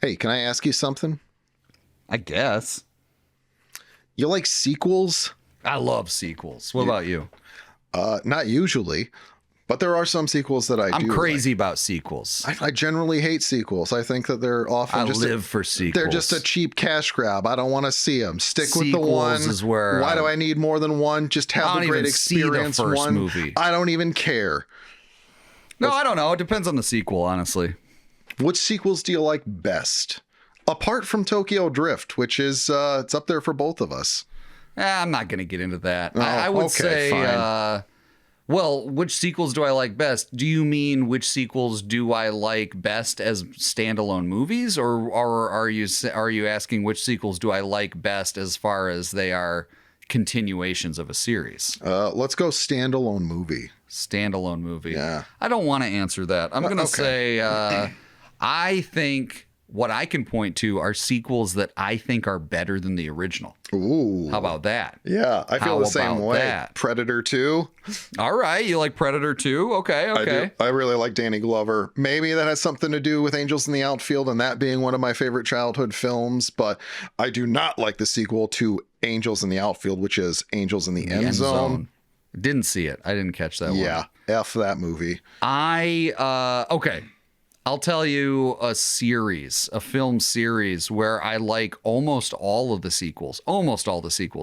Hey, can I ask you something? I guess. You like sequels? I love sequels. What about you? Not usually, but there are some sequels that I do. I'm crazy about sequels. I generally hate sequels. I think that they're often I just live for sequels. They're just a cheap cash grab. I don't want to see them. Stick with the Sequels one. is where Why do I need more than one? Just I have don't a great even see the experience. first One movie. I don't even care. No, I don't know. It depends on the sequel, honestly. Which sequels do you like best? Apart from Tokyo Drift, which is it's up there for both of us. I'm not going to get into that. Oh, I would okay, say, fine. well, which sequels do I like best? Do you mean which sequels do I like best as standalone movies, or are you asking which sequels do I like best as far as they are continuations of a series? Let's go standalone movie. Standalone movie. Yeah. I don't want to answer that. I'm going to okay. say I think what I can point to are sequels that I think are better than the original. Ooh. How about that? Yeah, I feel How the same about way. that? Predator 2. All right, you like Predator 2? Okay. I do. I really like Danny Glover. Maybe that has something to do with Angels in the Outfield and that being one of my favorite childhood films, but I do not like the sequel to Angels in the Outfield, which is Angels in the End Zone. Didn't see it. I didn't catch that one. Yeah, F that movie. Okay. I'll tell you a film series where I like almost all the sequels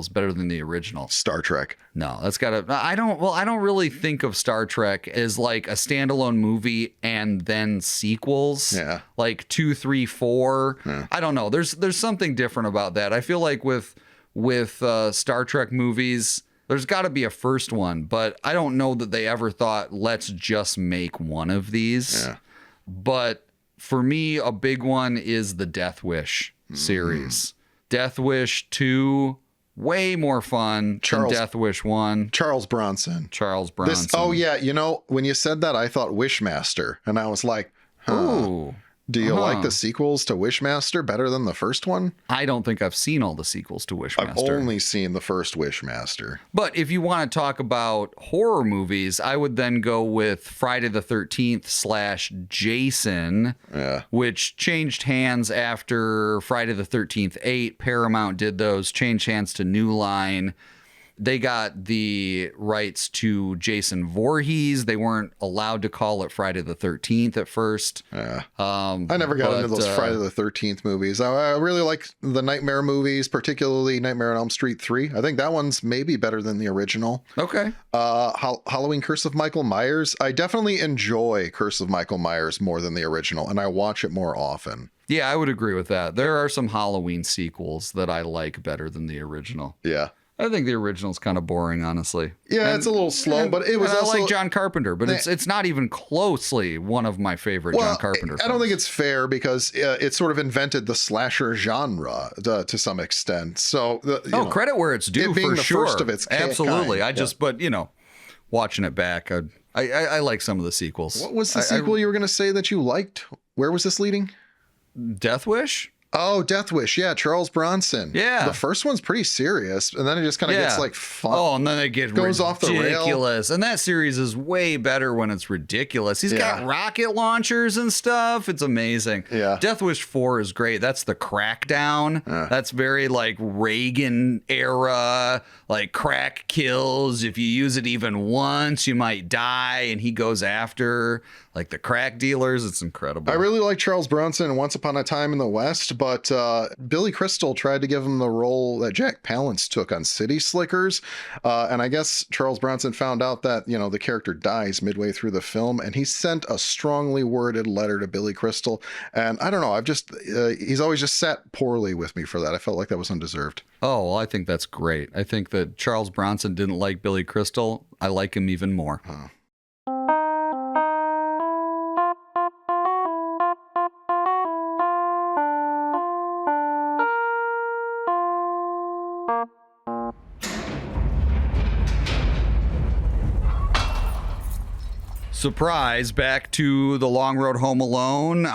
better than the original. Star Trek. No, I don't really think of Star Trek as like a standalone movie and then sequels. Yeah. Like 2, 3, 4. Yeah. I don't know. There's something different about that. I feel like with Star Trek movies, there's got to be a first one, but I don't know that they ever thought, let's just make one of these. Yeah. But for me, a big one is the Death Wish series. Death Wish 2, way more fun than Death Wish 1. Charles Bronson. Oh, yeah, when you said that, I thought Wishmaster, and I was like, huh. Ooh. Do you like the sequels to Wishmaster better than the first one? I don't think I've seen all the sequels to Wishmaster. I've only seen the first Wishmaster. But if you want to talk about horror movies, I would then go with Friday the 13th / Jason, which changed hands after Friday the 13th 8. Paramount did those, changed hands to New Line. They got the rights to Jason Voorhees. They weren't allowed to call it Friday the 13th at first. Yeah. I never got into those Friday the 13th movies. I really like the Nightmare movies, particularly Nightmare on Elm Street 3. I think that one's maybe better than the original. Okay. Halloween Curse of Michael Myers. I definitely enjoy Curse of Michael Myers more than the original, and I watch it more often. Yeah, I would agree with that. There are some Halloween sequels that I like better than the original. Yeah. I think the original's kind of boring, honestly. Yeah, it's a little slow, but it was also... I like John Carpenter, but it's not even closely one of my favorite John Carpenter films. I don't think it's fair because it sort of invented the slasher genre to some extent. So, credit where it's due, being for the sure. First of its Absolutely. kind. But watching it back, I like some of the sequels. What was the sequel you were going to say that you liked? Where was this leading? Death Wish? Oh, Death Wish. Yeah, Charles Bronson. Yeah. The first one's pretty serious, and then it just kind of gets like fun. Oh, and then it gets goes off the rail. Ridiculous. And that series is way better when it's ridiculous. He's got rocket launchers and stuff. It's amazing. Yeah. Death Wish 4 is great. That's the Crackdown. That's very like Reagan era, like crack kills. If you use it even once, you might die. And he goes after like the crack dealers. It's incredible. I really like Charles Bronson in Once Upon a Time in the West, but Billy Crystal tried to give him the role that Jack Palance took on City Slickers. And I guess Charles Bronson found out that, the character dies midway through the film, and he sent a strongly worded letter to Billy Crystal. And I don't know, he's always just sat poorly with me for that. I felt like that was undeserved. Oh, well, I think that's great. I think that Charles Bronson didn't like Billy Crystal. I like him even more. Huh. Surprise, back to the Long Road Home Alone.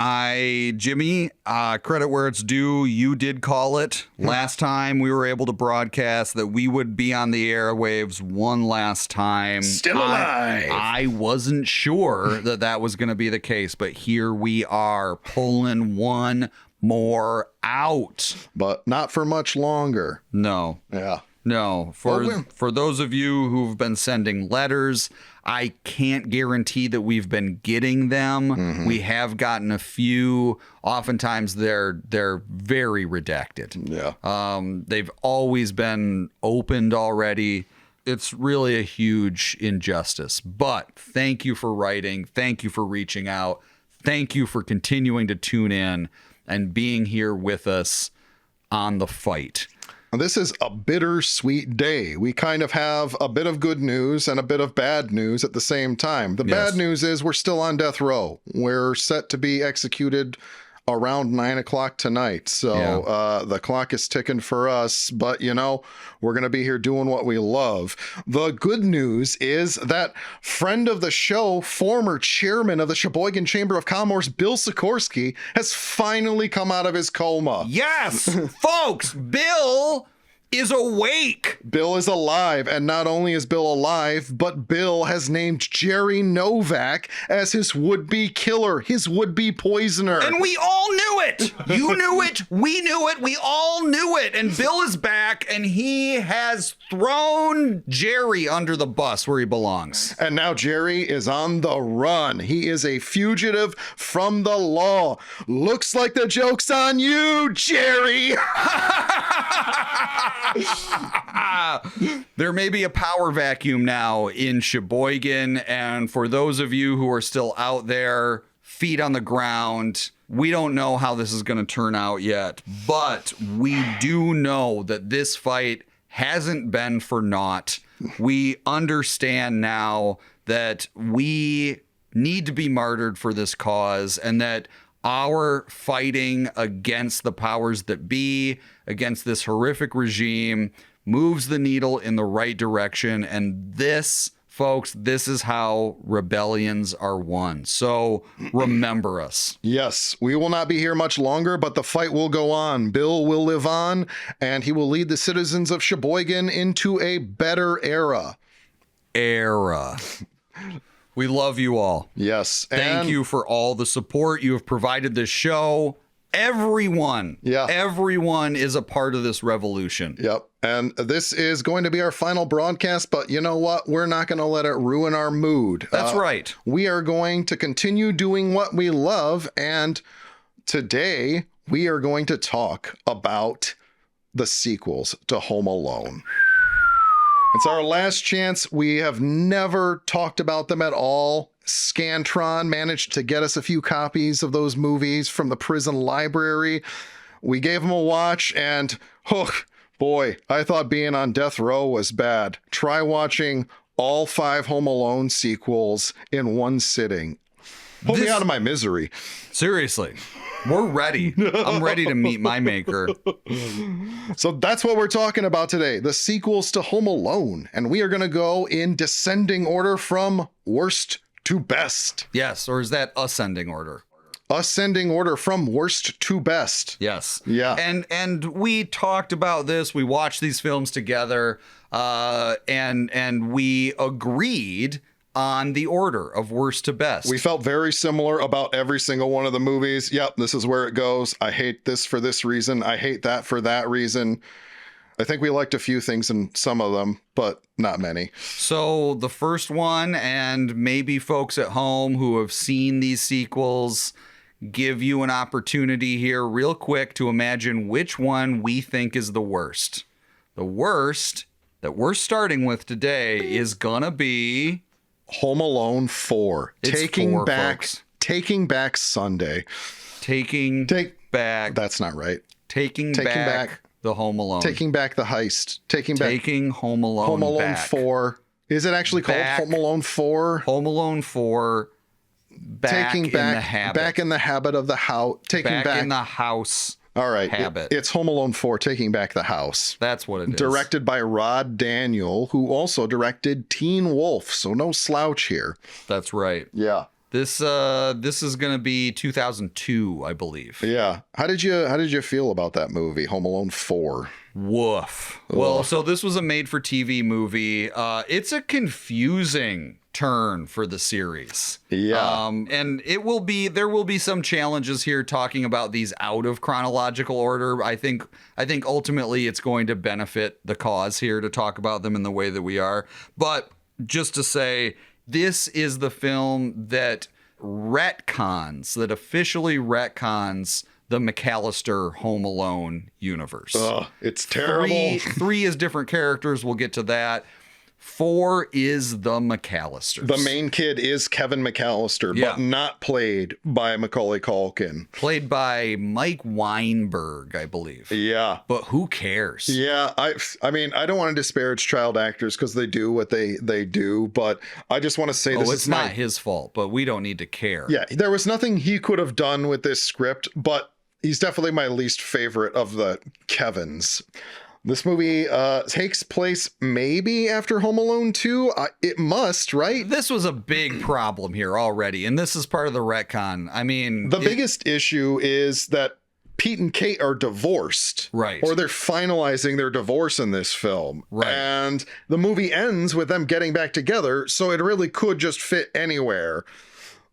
Jimmy, credit where it's due, you did call it. Last time we were able to broadcast that we would be on the airwaves one last time. Still alive. I wasn't sure that was going to be the case, but here we are pulling one more out. But not for much longer. No. Yeah. No, for those of you who've been sending letters, I can't guarantee that we've been getting them. Mm-hmm. We have gotten a few. Oftentimes they're very redacted. Yeah. They've always been opened already. It's really a huge injustice. But thank you for writing. Thank you for reaching out. Thank you for continuing to tune in and being here with us on the fight. This is a bittersweet day. We kind of have a bit of good news and a bit of bad news at the same time. The bad news is we're still on death row. We're set to be executed around 9 o'clock tonight. So the clock is ticking for us, but we're going to be here doing what we love. The good news is that friend of the show, former chairman of the Sheboygan Chamber of Commerce, Bill Sikorsky, has finally come out of his coma. Yes, folks, Bill is awake. Bill is alive, and not only is Bill alive, but Bill has named Jerry Novak as his would-be killer, his would-be poisoner. And we all knew it. You knew it. We knew it. We all knew it. And Bill is back, and he has thrown Jerry under the bus where he belongs. And now Jerry is on the run. He is a fugitive from the law. Looks like the joke's on you, Jerry. There may be a power vacuum now in Sheboygan, and for those of you who are still out there, feet on the ground, we don't know how this is going to turn out yet, but we do know that this fight hasn't been for naught. We understand now that we need to be martyred for this cause, and that our fighting against the powers that be, against this horrific regime, moves the needle in the right direction. And this, folks, this is how rebellions are won. So remember us. Yes, we will not be here much longer, but the fight will go on. Bill will live on, and he will lead the citizens of Sheboygan into a better era. We love you all. Yes. Thank you for all the support you have provided this show. Everyone is a part of this revolution. Yep. And this is going to be our final broadcast, but you know what? We're not going to let it ruin our mood. That's right. We are going to continue doing what we love. And today we are going to talk about the sequels to Home Alone. It's our last chance. We have never talked about them at all. Scantron managed to get us a few copies of those movies from the prison library. We gave them a watch, and boy, I thought being on death row was bad. Try watching all 5 Home Alone sequels in one sitting. Pull me out of my misery. Seriously. We're ready. I'm ready to meet my maker. So that's what we're talking about today, the sequels to Home Alone. And we are going to go in descending order from worst to best. Yes, or is that ascending order? Ascending order from worst to best. Yes. Yeah. And we talked about this. We watched these films together, and we agreed on the order of worst to best. We felt very similar about every single one of the movies. Yep, this is where it goes. I hate this for this reason. I hate that for that reason. I think we liked a few things in some of them, but not many. So the first one, and maybe folks at home who have seen these sequels, give you an opportunity here real quick to imagine which one we think is the worst. The worst that we're starting with today is gonna be Home Alone 4. Taking back Sunday. Taking back. That's not right. Taking back the Home Alone. Taking back the heist. Taking Home Alone. Home Alone back. 4. Is it actually called Home Alone 4? Home Alone 4. Back in the habit. Back in the habit of the house. Back in the house All right. habit. It's Home Alone 4, Taking Back the House. That's what it is. Directed by Rod Daniel, who also directed Teen Wolf, so no slouch here. That's right. Yeah. This is going to be 2002, I believe. Yeah. How did you feel about that movie, Home Alone 4? Woof. Well, so this was a made-for-TV movie. It's a confusing turn for the series. Yeah. And there will be some challenges here talking about these out of chronological order. I think ultimately it's going to benefit the cause here to talk about them in the way that we are. But just to say, this is the film that officially retcons the McAllister Home Alone universe. It's terrible. Three is different characters. We'll get to that. 4 is the McAllisters. The main kid is Kevin McAllister, but not played by Macaulay Culkin. Played by Mike Weinberg, I believe. Yeah. But who cares? Yeah, I mean, I don't want to disparage child actors because they do what they do, but I just want to say it's not his fault, but we don't need to care. Yeah, there was nothing he could have done with this script, but he's definitely my least favorite of the Kevins. This movie takes place maybe after Home Alone 2. It must, right? This was a big problem here already, and this is part of the retcon. I mean, the biggest issue is that Pete and Kate are divorced. Right. Or they're finalizing their divorce in this film. Right. And the movie ends with them getting back together, so it really could just fit anywhere.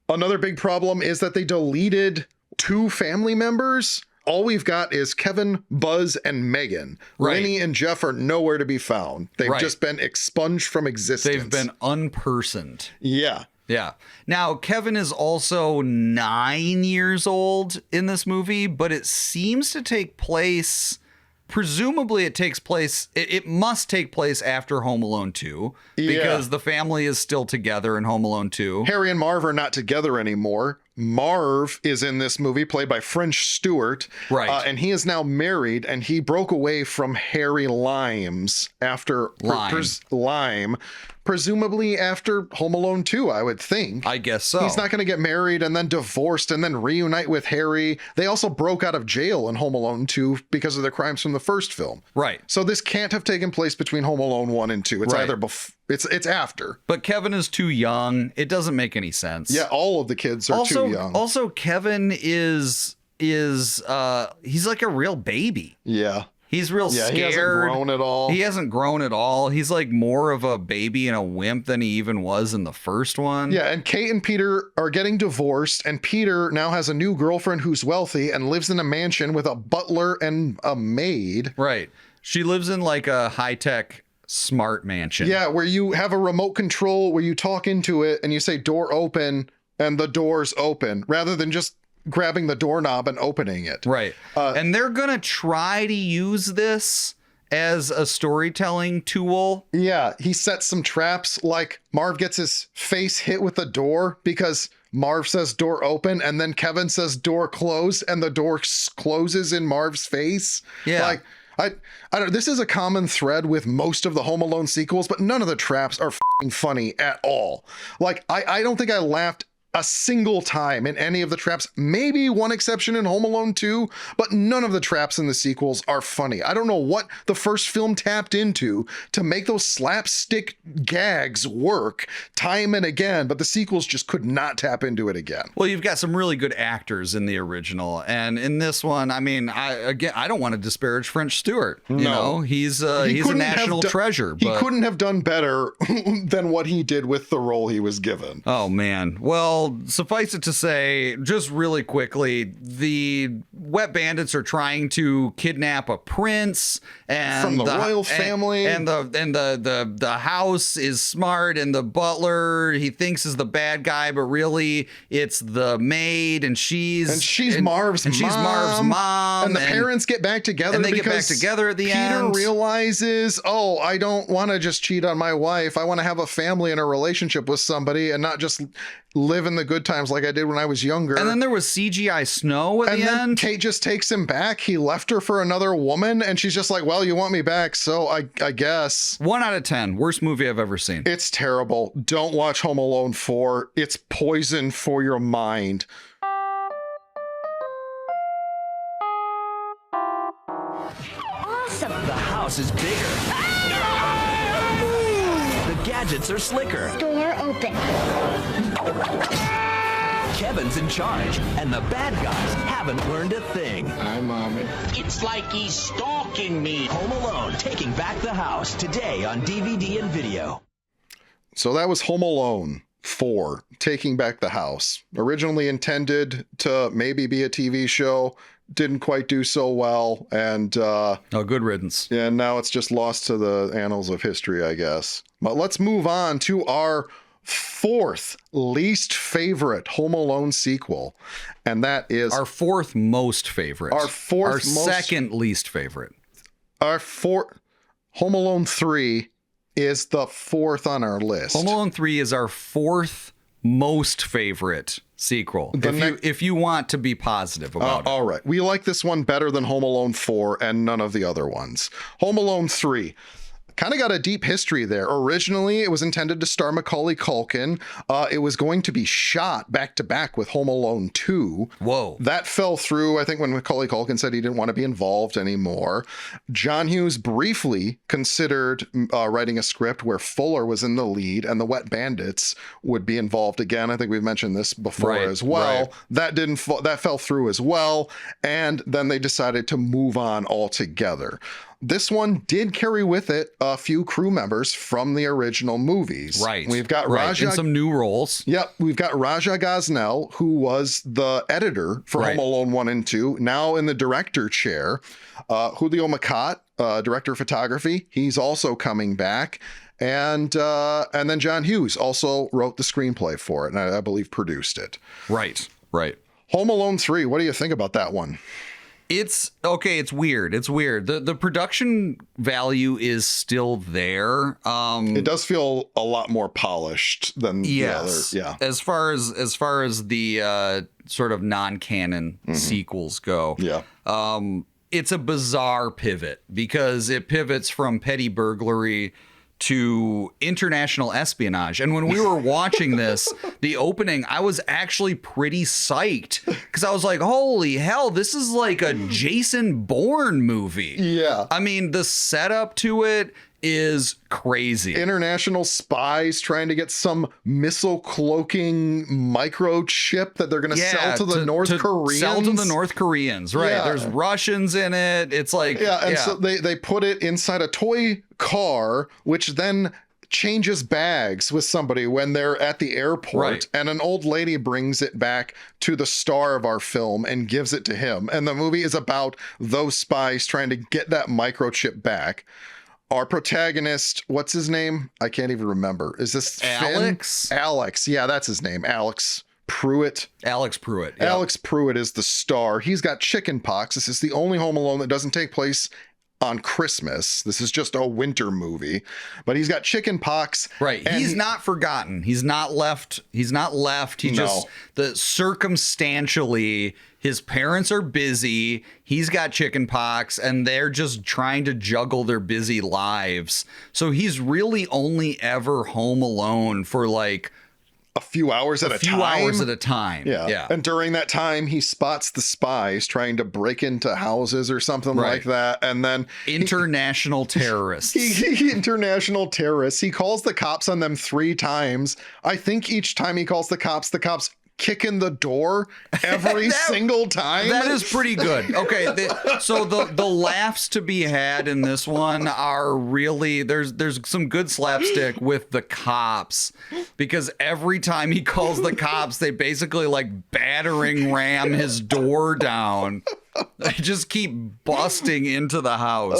Another big problem is that they deleted 2 family members. All we've got is Kevin, Buzz, and Megan. Right. Lenny and Jeff are nowhere to be found. They've just been expunged from existence. They've been unpersoned. Yeah. Yeah. Now, Kevin is also 9 years old in this movie, but it seems to take place... Presumably it must take place after Home Alone 2 because the family is still together in Home Alone 2. Harry and Marv are not together anymore. Marv is in this movie, played by French Stewart. Right. And he is now married, and he broke away from Harry Limes after Lime. Presumably after Home Alone 2, I would think. I guess so. He's not going to get married and then divorced and then reunite with Harry. They also broke out of jail in Home Alone 2 because of their crimes from the first film. Right. So this can't have taken place between Home Alone 1 and 2. It's either before. It's after. But Kevin is too young. It doesn't make any sense. Yeah, all of the kids are too young. Also, Kevin is he's like a real baby. Yeah. He's real scared. He hasn't grown at all. He hasn't grown at all. He's like more of a baby and a wimp than he even was in the first one. Yeah, and Kate and Peter are getting divorced, and Peter now has a new girlfriend who's wealthy and lives in a mansion with a butler and a maid. Right. She lives in like a high-tech smart mansion. Yeah, where you have a remote control where you talk into it and you say door open and the door's open rather than just grabbing the doorknob and opening it. Right. And they're going to try to use this as a storytelling tool. Yeah, he sets some traps, like Marv gets his face hit with the door because Marv says door open and then Kevin says door closed and the door closes in Marv's face. Yeah. Like, I don't. This is a common thread with most of the Home Alone sequels, but none of the traps are f***ing funny at all. Like, I don't think I laughed a single time in any of the traps, maybe one exception in Home Alone 2, but none of the traps in the sequels are funny. I don't know what the first film tapped into to make those slapstick gags work time and again, but the sequels just could not tap into it again. Well, you've got some really good actors in the original, and in this one, I mean, I don't want to disparage French Stewart. You know, he's a national treasure. But he couldn't have done better than what he did with the role he was given. Oh man. Well, suffice it to say, just really quickly, the Wet Bandits are trying to kidnap a prince and from the royal family, and the house is smart, and the butler he thinks is the bad guy, but really it's the maid, and she's Marv's mom, and the parents get back together, and they get back together at the end. Peter realizes, oh, I don't want to just cheat on my wife. I want to have a family and a relationship with somebody, and not just live in the good times like I did when I was younger. And then there was CGI snow at the end. And then Kate just takes him back. He left her for another woman, and she's just like, well, you want me back, so I guess. 1 out of 10. Worst movie I've ever seen. It's terrible. Don't watch Home Alone 4. It's poison for your mind. awesome. The house is bigger. The gadgets are slicker. Door open. Kevin's in charge, and the bad guys haven't learned a thing. Hi, Mommy. It's like he's stalking me. Home Alone, Taking Back the House, today on DVD and video. So that was Home Alone 4, Taking Back the House. Originally intended to maybe be a TV show, didn't quite do so well, and good riddance. Yeah, now it's just lost to the annals of history, I guess. But let's move on to our fourth least favorite Home Alone sequel, and that is our fourth most favorite. Our second least favorite. Home Alone 3 is the fourth on our list. Home Alone 3 is our fourth most favorite sequel. If you want to be positive about it. All right. We like this one better than Home Alone 4 and none of the other ones. Home Alone 3. Kind of got a deep history there. Originally, it was intended to star Macaulay Culkin. It was going to be shot back to back with Home Alone 2. Whoa. That fell through, I think, when Macaulay Culkin said he didn't want to be involved anymore. John Hughes briefly considered writing a script where Fuller was in the lead and the Wet Bandits would be involved again. I think we've mentioned this before as well. Right. That fell through as well. And then they decided to move on altogether. This one did carry with it a few crew members from the original movies. Right. We've got Raja. In some new roles. Yep. We've got Raja Gosnell, who was the editor for Home Alone 1 and 2, now in the director chair. Julio Macat, director of photography, he's also coming back. And then John Hughes also wrote the screenplay for it, and I believe produced it. Right. Home Alone 3, what do you think about that one? It's okay. It's weird. The production value is still there. It does feel a lot more polished than the other. Yeah. As far as the sort of non-canon sequels go. Yeah. It's a bizarre pivot because it pivots from petty burglary to international espionage. And when we were watching this, the opening, I was actually pretty psyched because I was like, holy hell, this is like a Jason Bourne movie. Yeah. I mean, the setup to it is crazy. International spies trying to get some missile cloaking microchip that they're going to sell to the North Koreans. Sell to the North Koreans, right. Yeah. There's Russians in it. It's like... So they put it inside a toy car, which then changes bags with somebody when they're at the airport, and an old lady brings it back to the star of our film and gives it to him. And the movie is about those spies trying to get that microchip back. Our protagonist, what's his name? I can't even remember. Is this Alex? Finn? Alex. Yeah, that's his name. Alex Pruitt. Alex Pruitt. Yeah. Alex Pruitt is the star. He's got chicken pox. This is the only Home Alone that doesn't take place on Christmas. This is just a winter movie, but he's got chicken pox. Right. He's not forgotten. He's not left. He just circumstantially, his parents are busy. He's got chicken pox and they're just trying to juggle their busy lives. So he's really only ever home alone for like a few hours at a time. Yeah. And during that time, he spots the spies trying to break into houses or something like that. And then international terrorists. International terrorists. He calls the cops on them 3 times. I think each time he calls the cops kick in the door every single time. That is pretty good. Okay, so the laughs to be had in this one are really there's some good slapstick with the cops because every time he calls the cops, they basically like battering ram his door down. They just keep busting into the house.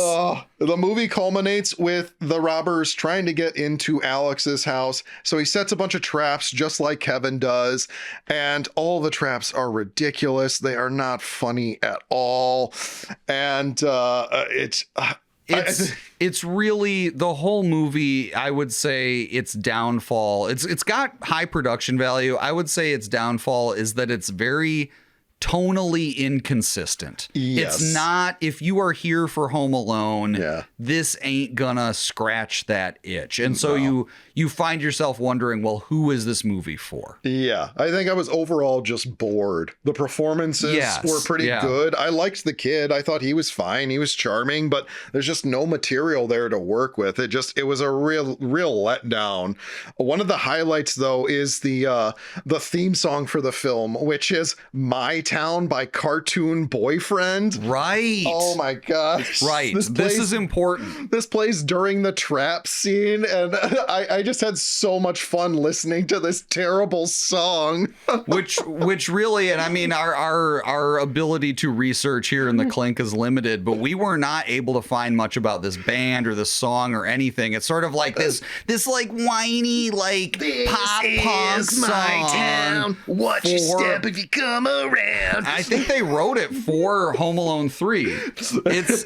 The movie culminates with the robbers trying to get into Alex's house. So he sets a bunch of traps just like Kevin does. And all the traps are ridiculous. They are not funny at all. And it's really the whole movie. I would say its downfall. It's got high production value. I would say its downfall is that it's very tonally inconsistent. Yes. It's not, if you are here for Home Alone, Yeah. this ain't gonna scratch that itch. And so you find yourself wondering, well, who is this movie for? Yeah, I think I was overall just bored. The performances were pretty good. I liked the kid. I thought he was fine. He was charming, but there's just no material there to work with. It was a real letdown. One of the highlights, though, is the theme song for the film, which is My Town by Cartoon Boyfriend. Right. Oh my gosh. Right. This is important. This plays during the trap scene, and I just had so much fun listening to this terrible song. which really, and I mean, our ability to research here in the Clink is limited, but we were not able to find much about this band or this song or anything. It's sort of like this like whiny, like pop punk song. My town. Watch your step if you come around. I think they wrote it for Home Alone 3. It's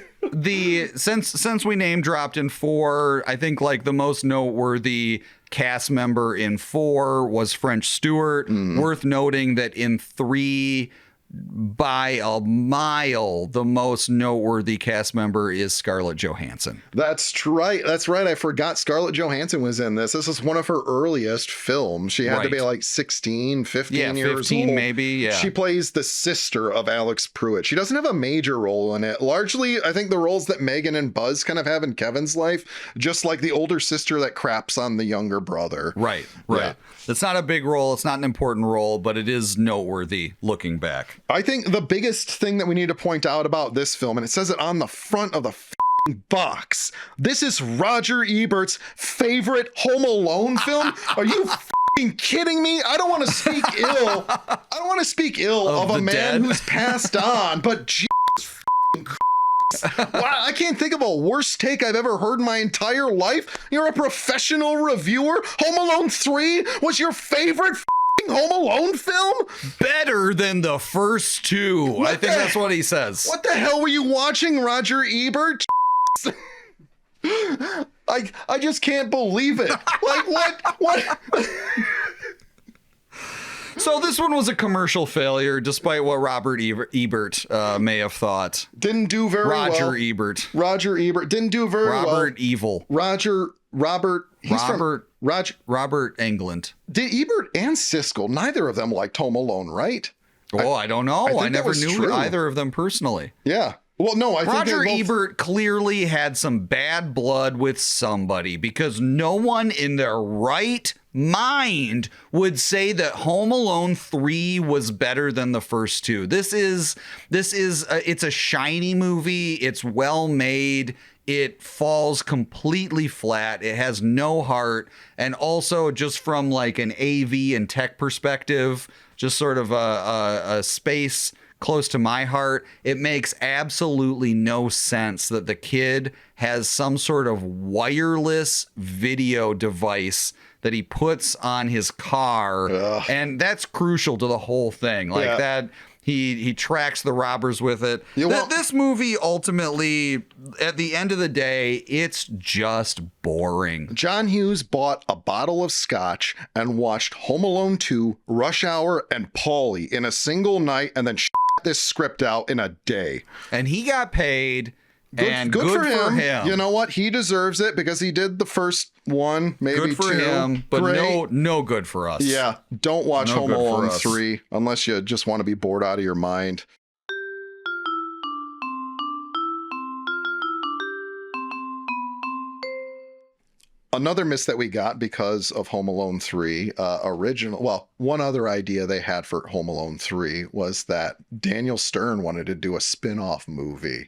since we name dropped in 4, I think like the most noteworthy cast member in 4 was French Stewart. Worth noting that in 3, by a mile, the most noteworthy cast member is Scarlett Johansson. That's right. I forgot Scarlett Johansson was in this. This is one of her earliest films. She had to be like 16, 15 years 15 old. maybe, yeah. She plays the sister of Alex Pruitt. She doesn't have a major role in it. Largely, I think the roles that Megan and Buzz kind of have in Kevin's life, just like the older sister that craps on the younger brother. Right. Yeah. It's not a big role. It's not an important role, but it is noteworthy looking back. I think the biggest thing that we need to point out about this film, and it says it on the front of the box, this is Roger Ebert's favorite Home Alone film. Are you kidding me? I don't want to speak ill. I don't want to speak ill of a man who's passed on, but Jesus wow, I can't think of a worse take I've ever heard in my entire life. You're a professional reviewer. Home Alone 3 was your favorite Home Alone film? Better than the first 2. I think that's what he says. What the hell were you watching, Roger Ebert? I just can't believe it. Like, what? So this one was a commercial failure, despite what Robert Ebert may have thought. Didn't do very well. Roger Ebert didn't do very well. Robert Evil. Robert Englund. Did Ebert and Siskel, neither of them liked Home Alone, right? Oh, I don't know. I never knew either of them personally. Yeah. Well, no, I think Roger Ebert clearly had some bad blood with somebody, because no one in their right mind would say that Home Alone 3 was better than the first 2. It's a shiny movie. It's well made. It falls completely flat. It has no heart. And also, just from like an AV and tech perspective, just sort of a space close to my heart, it makes absolutely no sense that the kid has some sort of wireless video device that he puts on his car. Ugh. And that's crucial to the whole thing. Like that, he tracks the robbers with it. This movie, ultimately, at the end of the day, it's just boring. John Hughes bought a bottle of scotch and watched Home Alone 2, Rush Hour, and Paulie in a single night, and then this script out in a day. And he got paid. Good for him. You know what? He deserves it because he did the first one, maybe good for 2. him, but no good for us. Yeah, don't watch Home Alone 3 unless you just want to be bored out of your mind. Another miss that we got because of Home Alone 3, one other idea they had for Home Alone 3 was that Daniel Stern wanted to do a spin-off movie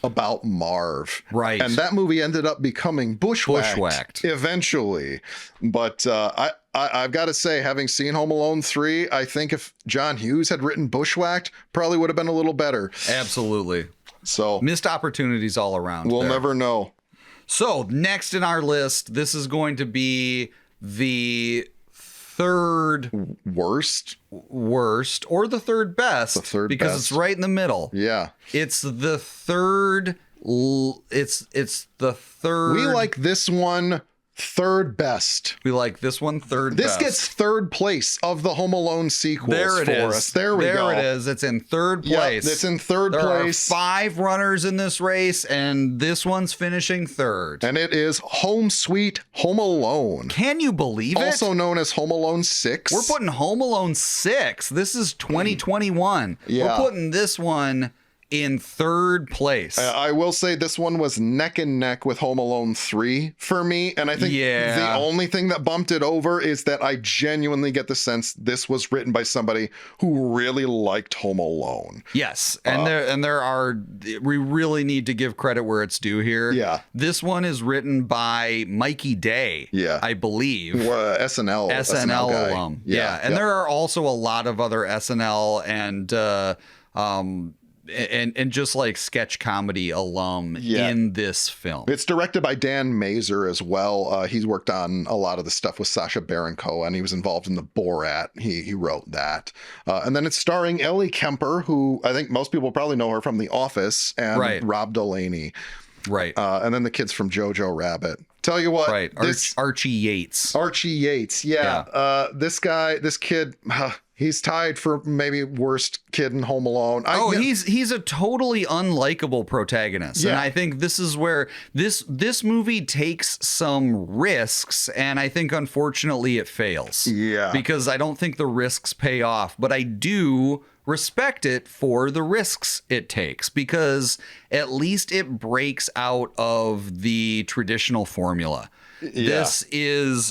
about Marv. Right. And that movie ended up becoming Bushwhacked eventually. But I've got to say, having seen Home Alone 3, I think if John Hughes had written Bushwhacked, probably would have been a little better. Absolutely. So missed opportunities all around. We'll never know. So next in our list, this is going to be the third worst or the third best, because it's right in the middle. Yeah, it's the third. It's the third. We like this one third best. We like this one third This best. gets third place of the Home Alone sequels There it is. us. There we go. There it is. It's in third place. Yep, it's in third there place. There are 5 runners in this race, and this one's finishing third. And it is Home Sweet Home Alone. Can you believe it? Also known as Home Alone 6. We're putting Home Alone 6. This is 2021. Yeah. We're putting this one in third place. I will say this one was neck and neck with Home Alone 3 for me. And I think the only thing that bumped it over is that I genuinely get the sense this was written by somebody who really liked Home Alone. Yes. And there are, we really need to give credit where it's due here. Yeah. This one is written by Mikey Day. Yeah. I believe. SNL guy. Alum. Yeah. And there are also a lot of other SNL and just like sketch comedy alum in this film. It's directed by Dan Mazer as well. He's worked on a lot of the stuff with Sacha Baron Cohen. He was involved in the Borat. He wrote that. And then it's starring Ellie Kemper, who I think most people probably know her from The Office, and Rob Delaney. Right. And then the kids from Jojo Rabbit. Tell you what. Right. Archie Yates. Archie Yates. Yeah. This kid, he's tied for maybe worst kid in Home Alone. He's a totally unlikable protagonist. Yeah. And I think this is where this movie takes some risks, and I think unfortunately it fails. Yeah. Because I don't think the risks pay off, but I do respect it for the risks it takes, because at least it breaks out of the traditional formula. Yeah. This is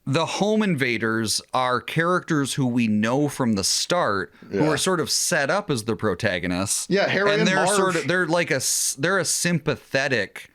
the home invaders are characters who we know from the start, who are sort of set up as the protagonists. Yeah, Harry and they're Marv. they're a sympathetic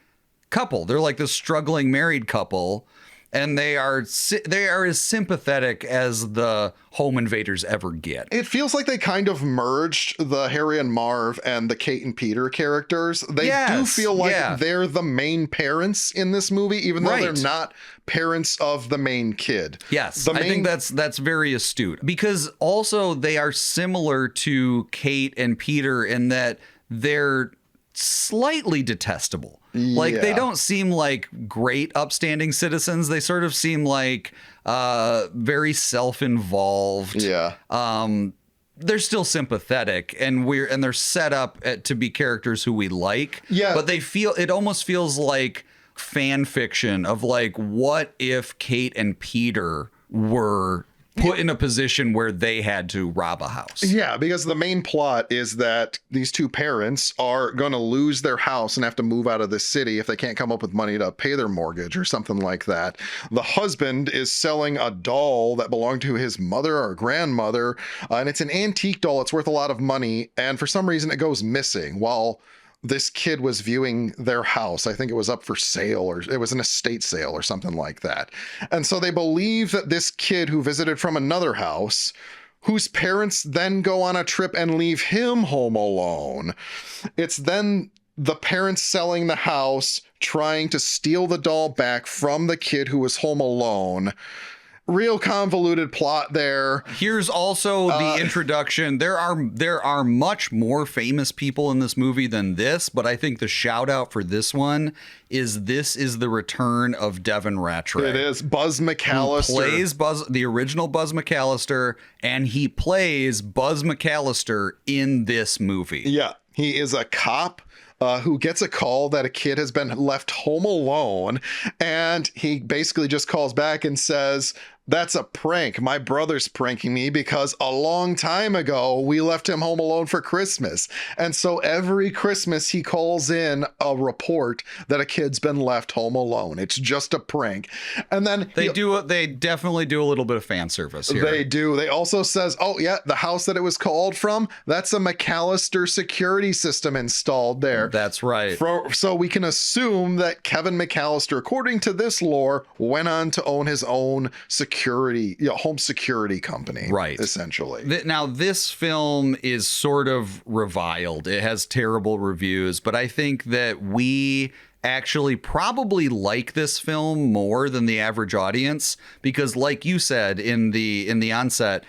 couple. They're like this struggling married couple, and they are as sympathetic as the home invaders ever get. It feels like they kind of merged the Harry and Marv and the Kate and Peter characters. They do feel like they're the main parents in this movie, even though they're not parents of the main kid. Yes, I think that's very astute, because also they are similar to Kate and Peter in that they're slightly detestable. Like, they don't seem like great upstanding citizens. They sort of seem like very self-involved. Yeah. They're still sympathetic, and they're set up to be characters who we like. Yeah. But it almost feels like fan fiction of like, what if Kate and Peter were put in a position where they had to rob a house. Yeah, because the main plot is that these two parents are going to lose their house and have to move out of the city if they can't come up with money to pay their mortgage or something like that. The husband is selling a doll that belonged to his mother or grandmother, and it's an antique doll. It's worth a lot of money, and for some reason it goes missing while this kid was viewing their house. I think it was up for sale, or it was an estate sale or something like that. And so they believe that this kid who visited from another house, whose parents then go on a trip and leave him home alone. It's then the parents selling the house, trying to steal the doll back from the kid who was home alone. Real convoluted plot there. Here's also the introduction. There are much more famous people in this movie than this, but I think the shout out for this one is the return of Devin Rattray. It is Buzz McAllister. Who plays the original Buzz McAllister, and he plays Buzz McAllister in this movie. Yeah, he is a cop who gets a call that a kid has been left home alone, and he basically just calls back and says, "That's a prank. My brother's pranking me because a long time ago we left him home alone for Christmas." And so every Christmas he calls in a report that a kid's been left home alone. It's just a prank. And then they definitely do a little bit of fan service here. They do. They also says, "Oh yeah, the house that it was called from, that's a McAllister security system installed there." That's right. So we can assume that Kevin McAllister, according to this lore, went on to own his own home security company, right? Essentially. Now, this film is sort of reviled. It has terrible reviews, but I think that we actually probably like this film more than the average audience because, like you said in the onset,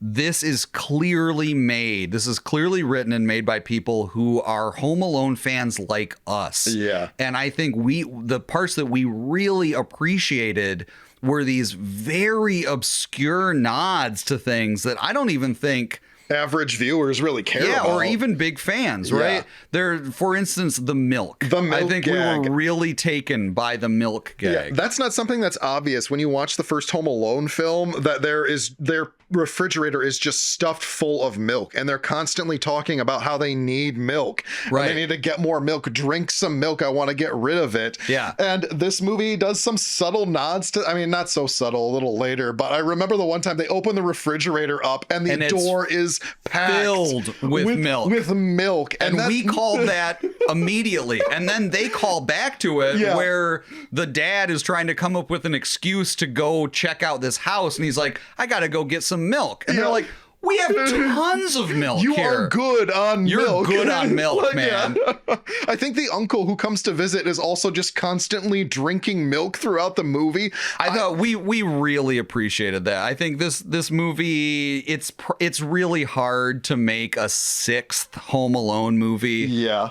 this is clearly made. This is clearly written and made by people who are Home Alone fans like us. Yeah. And I think the parts that we really appreciated were these very obscure nods to things that I don't even think average viewers really care about. Or even big fans, right? Yeah. There, for instance, the milk. I think gag. we were really taken by the milk gag. Yeah, that's not something that's obvious when you watch the first Home Alone film, that their refrigerator is just stuffed full of milk, and they're constantly talking about how they need milk. Right. And they need to get more milk. Drink some milk. I want to get rid of it. Yeah. And this movie does some subtle nods to, I mean, not so subtle, a little later, but I remember the one time they open the refrigerator up and the door is packed filled with milk. With milk. And we called that immediately. And then they call back to it where the dad is trying to come up with an excuse to go check out this house. And he's like, I got to go get some milk. And they're like, we have tons of milk you here. Are good on milk. You're good on milk, man. Yeah. I think the uncle who comes to visit is also just constantly drinking milk throughout the movie. I thought we really appreciated that. I think this movie, it's really hard to make a sixth Home Alone movie. Yeah.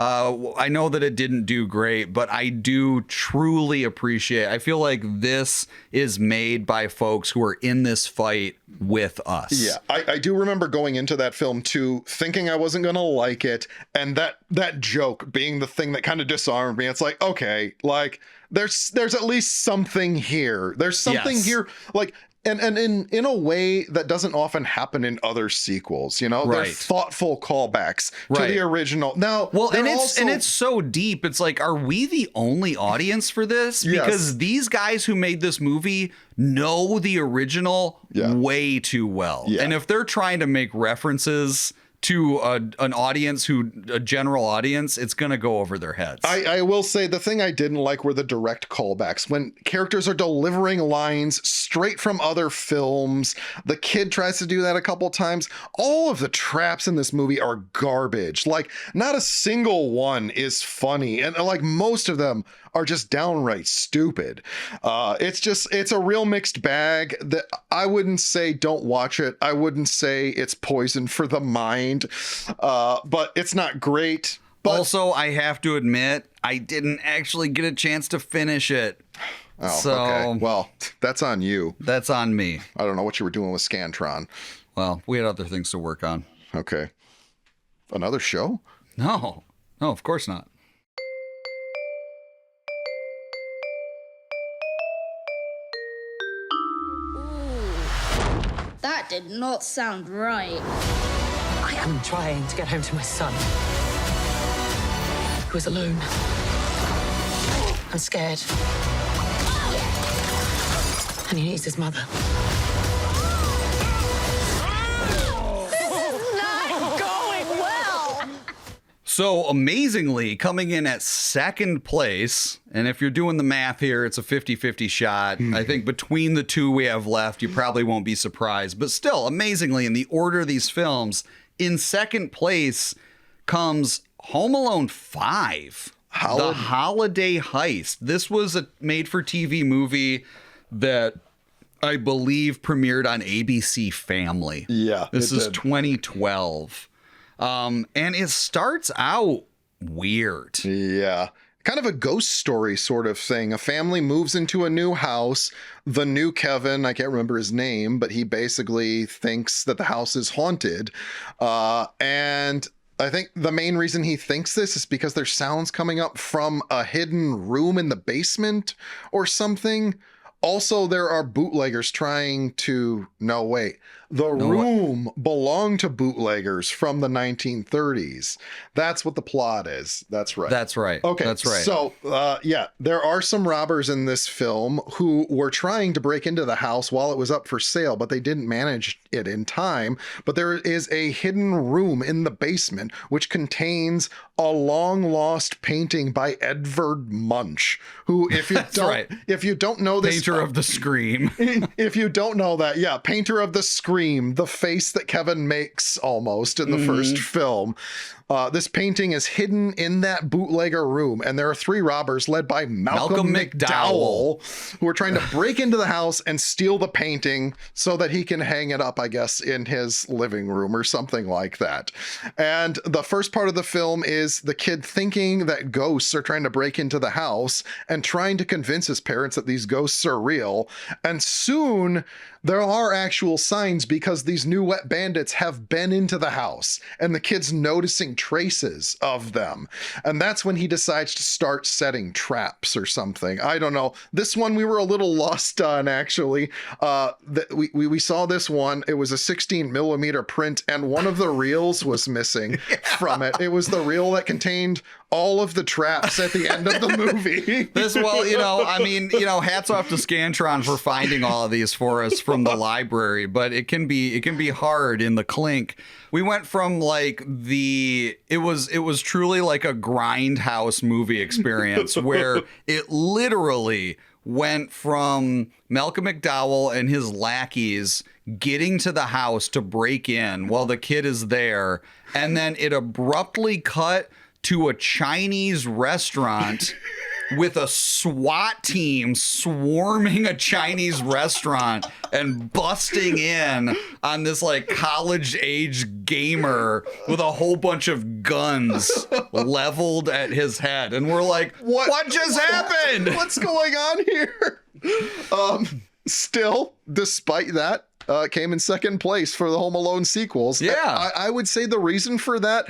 I know that it didn't do great, but I do truly appreciate. I feel like this is made by folks who are in this fight with us. Yeah, I do remember going into that film too, thinking I wasn't gonna like it, and that joke being the thing that kind of disarmed me. It's like, okay, like there's at least something here. There's something here, like. And in a way that doesn't often happen in other sequels, you know, they're thoughtful callbacks to the original. Now, and it's so deep. It's like, are we the only audience for this? Because these guys who made this movie know the original way too well. Yeah. And if they're trying to make references to a general audience, it's going to go over their heads. I will say the thing I didn't like were the direct callbacks. When characters are delivering lines straight from other films, the kid tries to do that a couple times. All of the traps in this movie are garbage. Like, not a single one is funny. And like most of them are just downright stupid. It's a real mixed bag that I wouldn't say don't watch it. I wouldn't say it's poison for the mind, but it's not great. But also, I have to admit, I didn't actually get a chance to finish it. Oh, okay. Well, that's on you. That's on me. I don't know what you were doing with Scantron. Well, we had other things to work on. Okay. Another show? No, of course not. That did not sound right. I am trying to get home to my son, who is alone. I'm scared. And he needs his mother. This is not going well. So amazingly, coming in at second place, and if you're doing the math here, it's a 50-50 shot. I think between the two we have left, you probably won't be surprised. But still, amazingly, in the order of these films, in second place comes Home Alone 5, The Holiday Heist. This was a made-for-TV movie that I believe premiered on ABC Family. Yeah, this is 2012. And it starts out weird. Yeah. Kind of a ghost story sort of thing. A family moves into a new house. The new Kevin, I can't remember his name, but he basically thinks that the house is haunted. And I think the main reason he thinks this is because there's sounds coming up from a hidden room in the basement or something. Also, there are bootleggers trying to... No, wait. The room belonged to bootleggers from the 1930s. That's what the plot is. That's right. That's right. Okay. That's right. So, there are some robbers in this film who were trying to break into the house while it was up for sale, but they didn't manage it in time. But there is a hidden room in the basement which contains a long-lost painting by Edvard Munch, who, if you don't know this... Painter of the Scream. If you don't know that, painter of the Scream. scream, the face that Kevin makes almost in the first film. This painting is hidden in that bootlegger room, and there are 3 robbers led by Malcolm McDowell, who are trying to break into the house and steal the painting so that he can hang it up, I guess, in his living room or something like that. And the first part of the film is the kid thinking that ghosts are trying to break into the house and trying to convince his parents that these ghosts are real. And soon there are actual signs because these new wet bandits have been into the house and the kid's noticing traces of them. And that's when he decides to start setting traps or something. I don't know. This one we were a little lost on, actually. We saw this one. It was a 16mm print and one of the reels was missing from it. It was the reel that contained all of the traps at the end of the movie. Hats off to Scantron for finding all of these for us from the library, but it can be hard in the clink. We went from like it was truly like a grindhouse movie experience where it literally went from Malcolm McDowell and his lackeys getting to the house to break in while the kid is there, and then it abruptly cut to a Chinese restaurant with a SWAT team swarming a Chinese restaurant and busting in on this like college age gamer with a whole bunch of guns leveled at his head. And we're like, what just happened? What's going on here? Still, despite that, came in second place for the Home Alone sequels. Yeah. I would say the reason for that,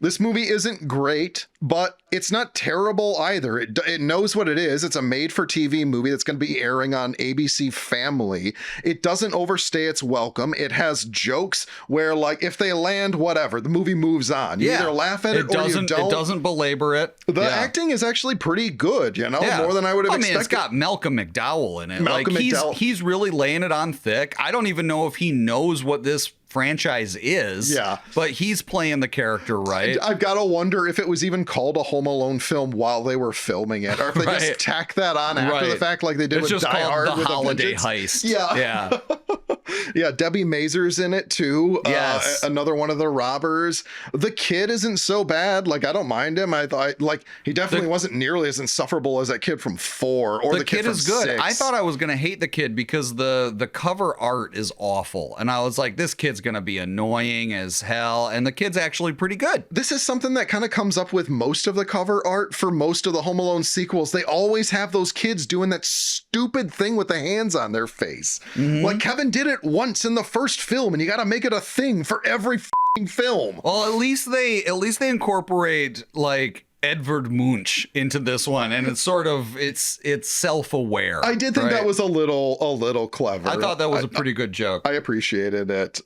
this movie isn't great, but it's not terrible either. It knows what it is. It's a made-for-TV movie that's going to be airing on ABC Family. It doesn't overstay its welcome. It has jokes where, like, if they land, whatever, the movie moves on. You either laugh at it or you don't. It doesn't belabor it. The acting is actually pretty good, more than I would have expected. I mean, it's got Malcolm McDowell in it. He's really laying it on thick. I don't even know if he knows what this franchise is, but he's playing the character right. I've got to wonder if it was even called a Home Alone film while they were filming it, or if they just tack that on after the fact, like they did with Die Hard. The Holiday Heist. Yeah. Yeah, Debbie Mazur's in it too. Yes. Another one of the robbers. The kid isn't so bad. Like, I don't mind him. I thought, like, he definitely wasn't nearly as insufferable as that kid from 4 or the kid from is good. 6. I thought I was going to hate the kid because the cover art is awful. And I was like, this kid's going to be annoying as hell. And the kid's actually pretty good. This is something that kind of comes up with most of the cover art for most of the Home Alone sequels. They always have those kids doing that stupid thing with the hands on their face. Mm-hmm. Like, Kevin did it once in the first film, and you got to make it a thing for every film. Well, at least they incorporate like Edvard Munch into this one, and it's sort of it's self-aware. I did think that was a little clever. I thought that was a pretty good joke. I appreciated it.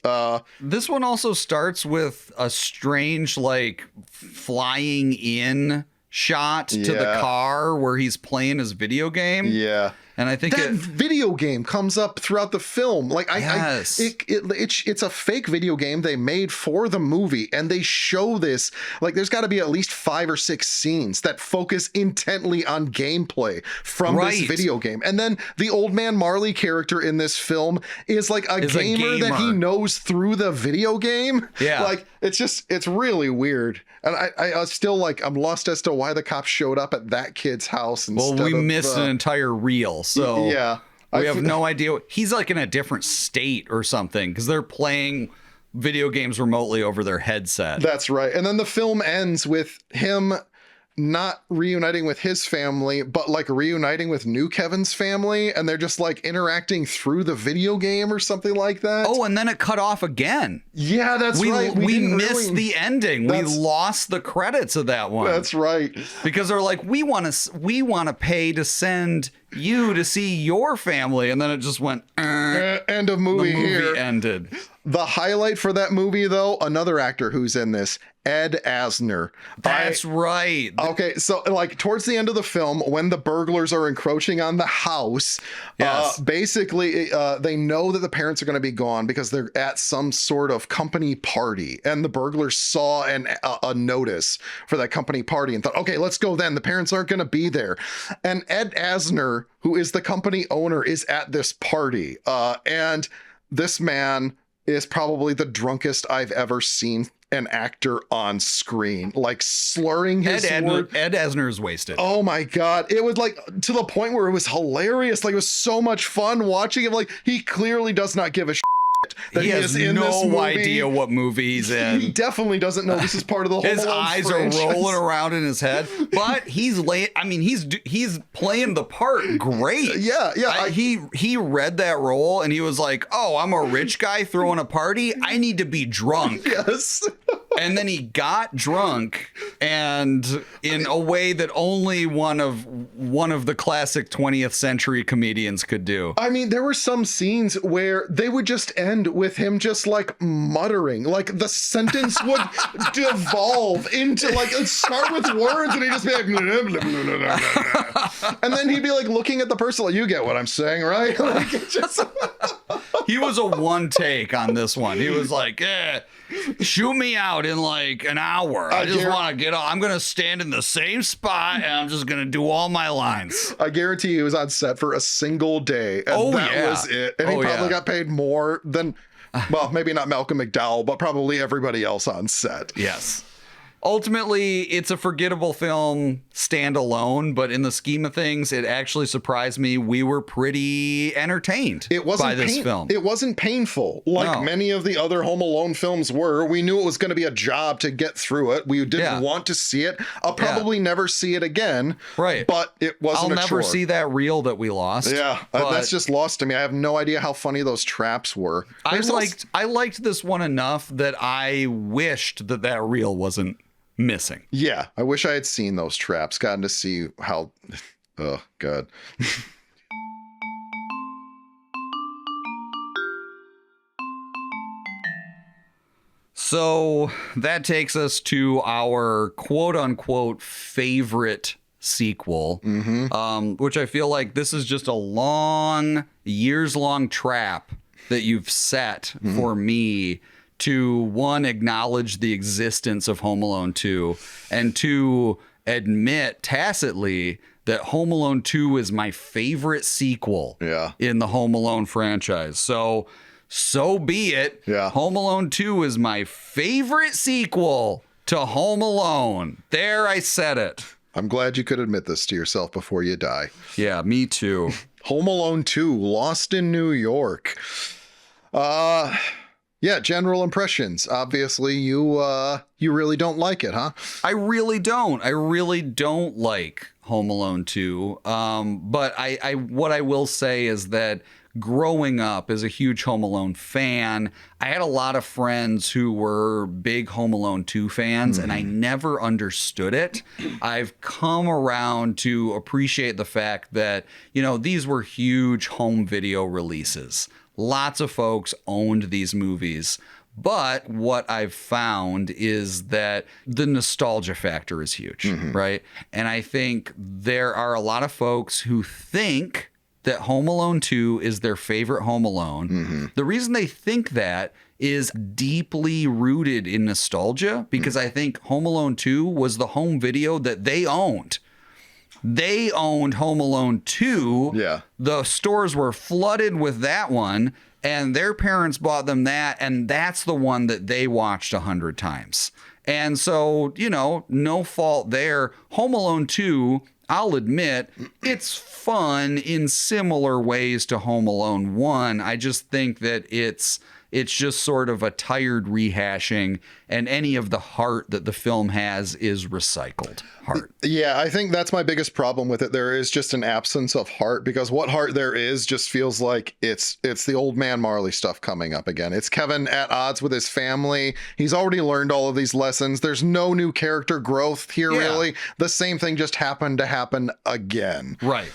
This one also starts with a strange like flying in shot to the car where he's playing his video game. Yeah. And I think that video game comes up throughout the film. Like, it's a fake video game they made for the movie, and they show this. Like, there's got to be at least 5 or 6 scenes that focus intently on gameplay from this video game. And then the Old Man Marley character in this film is like a gamer that he knows through the video game. Yeah, like it's really weird. And I still like, I'm lost as to why the cops showed up at that kid's house. Well, we missed an entire reel. So yeah, we have no idea. He's like in a different state or something because they're playing video games remotely over their headset. That's right. And then the film ends with him not reuniting with his family, but like reuniting with new Kevin's family, and they're just like interacting through the video game or something like that. Oh, and then it cut off again. Yeah, that's right. We missed the ending. We lost the credits of that one. That's right. Because they're like, we want to pay to send you to see your family, and then it just went end of movie. The movie here ended. The highlight for that movie, though, another actor who's in this, Ed Asner. That's right. Okay, so like towards the end of the film, when the burglars are encroaching on the house, basically they know that the parents are going to be gone because they're at some sort of company party, and the burglars saw a notice for that company party and thought, okay, let's go then. The parents aren't going to be there. And Ed Asner, who is the company owner, is at this party. And this man is probably the drunkest I've ever seen an actor on screen, like slurring his word. Ed Asner's wasted. Oh my God. It was like to the point where it was hilarious. Like it was so much fun watching him. Like he clearly does not give a shit that he has is in this movie. no idea what movie he's in. He definitely doesn't know this is part of the whole His eyes franchise. are rolling around in his head, but he's he's playing the part great. Yeah. He read that role and he was like, "Oh, I'm a rich guy throwing a party. I need to be drunk." Yes. And then he got drunk, and in a way that only one of the classic 20th century comedians could do. I mean, there were some scenes where they would just end with him just like muttering, like the sentence would devolve into like it'd start with words, and he'd just be like, blah, blah, blah, blah, blah, blah. And then he'd be like looking at the person, like, you get what I'm saying, right? Like, it just... He was a one take on this one. He was like, shoot me out in like an hour. I just want to get on. I'm going to stand in the same spot and I'm just going to do all my lines. I guarantee he was on set for a single day. And that was it. And he probably got paid more than, well, maybe not Malcolm McDowell, but probably everybody else on set. Yes. Ultimately, it's a forgettable film standalone, but in the scheme of things, it actually surprised me. We were pretty entertained by this film. It wasn't painful like many of the other Home Alone films were. We knew it was going to be a job to get through it. We didn't want to see it. I'll probably never see it again. Right. But it wasn't I'll never see that reel that we lost. Yeah, that's just lost to me. I have no idea how funny those traps were. I liked this one enough that I wished that reel wasn't missing. Yeah, I wish I had seen those traps, gotten to see how... Oh, God. So that takes us to our quote-unquote favorite sequel, which I feel like this is just a years-long trap that you've set for me to, one, acknowledge the existence of Home Alone 2, and two, admit tacitly that Home Alone 2 is my favorite sequel in the Home Alone franchise. So be it. Yeah. Home Alone 2 is my favorite sequel to Home Alone. There, I said it. I'm glad you could admit this to yourself before you die. Yeah, me too. Home Alone 2, Lost in New York. Yeah, general impressions. Obviously, you really don't like it, huh? I really don't. I really don't like Home Alone 2. But I what I will say is that growing up as a huge Home Alone fan, I had a lot of friends who were big Home Alone 2 fans, and I never understood it. I've come around to appreciate the fact that, these were huge home video releases. Lots of folks owned these movies. But what I've found is that the nostalgia factor is huge, right? And I think there are a lot of folks who think that Home Alone 2 is their favorite Home Alone. The reason they think that is deeply rooted in nostalgia, because I think Home Alone 2 was the home video that they owned. They owned Home Alone 2. Yeah. The stores were flooded with that one, and their parents bought them that, and that's the one that they watched 100 times. And so, no fault there. Home Alone 2, I'll admit, it's fun in similar ways to Home Alone 1. I just think that it's just sort of a tired rehashing, and any of the heart that the film has is recycled heart. Yeah, I think that's my biggest problem with it. There is just an absence of heart, because what heart there is just feels like it's the old man Marley stuff coming up again. It's Kevin at odds with his family. He's already learned all of these lessons. There's no new character growth here, really. The same thing just happened to happen again. Right.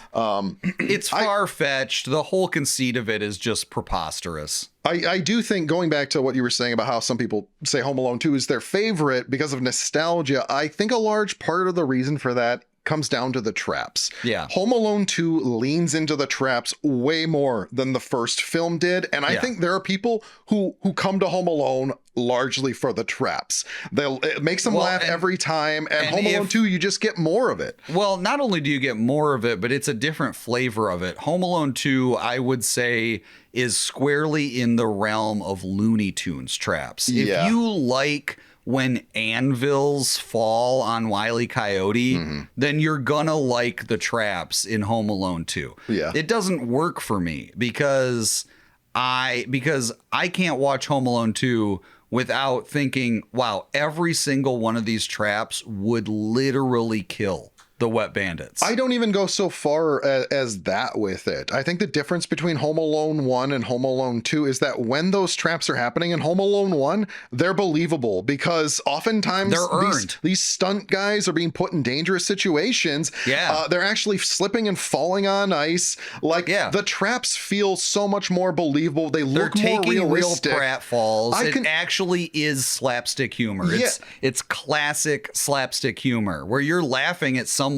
It's far-fetched. The whole conceit of it is just preposterous. I do think, going back to what you were saying about how some people say Home Alone 2 is their favorite because of nostalgia, I think a large part of the reason for that comes down to the traps. Yeah. Home Alone 2 leans into the traps way more than the first film did. And I think there are people who come to Home Alone largely for the traps. It makes them laugh every time. And Home Alone 2, you just get more of it. Well, not only do you get more of it, but it's a different flavor of it. Home Alone 2, I would say, is squarely in the realm of Looney Tunes traps. If you like when anvils fall on Wile E. Coyote, then you're gonna like the traps in Home Alone 2. Yeah. It doesn't work for me because I can't watch Home Alone 2 without thinking, wow, every single one of these traps would literally kill the Wet Bandits. I don't even go so far as that with it. I think the difference between Home Alone 1 and Home Alone 2 is that when those traps are happening in Home Alone 1, they're believable because oftentimes they're earned. These stunt guys are being put in dangerous situations. Yeah. They're actually slipping and falling on ice. The traps feel so much more believable. They're look more realistic. Real pratfalls. It actually is slapstick humor. It's classic slapstick humor where you're laughing at someone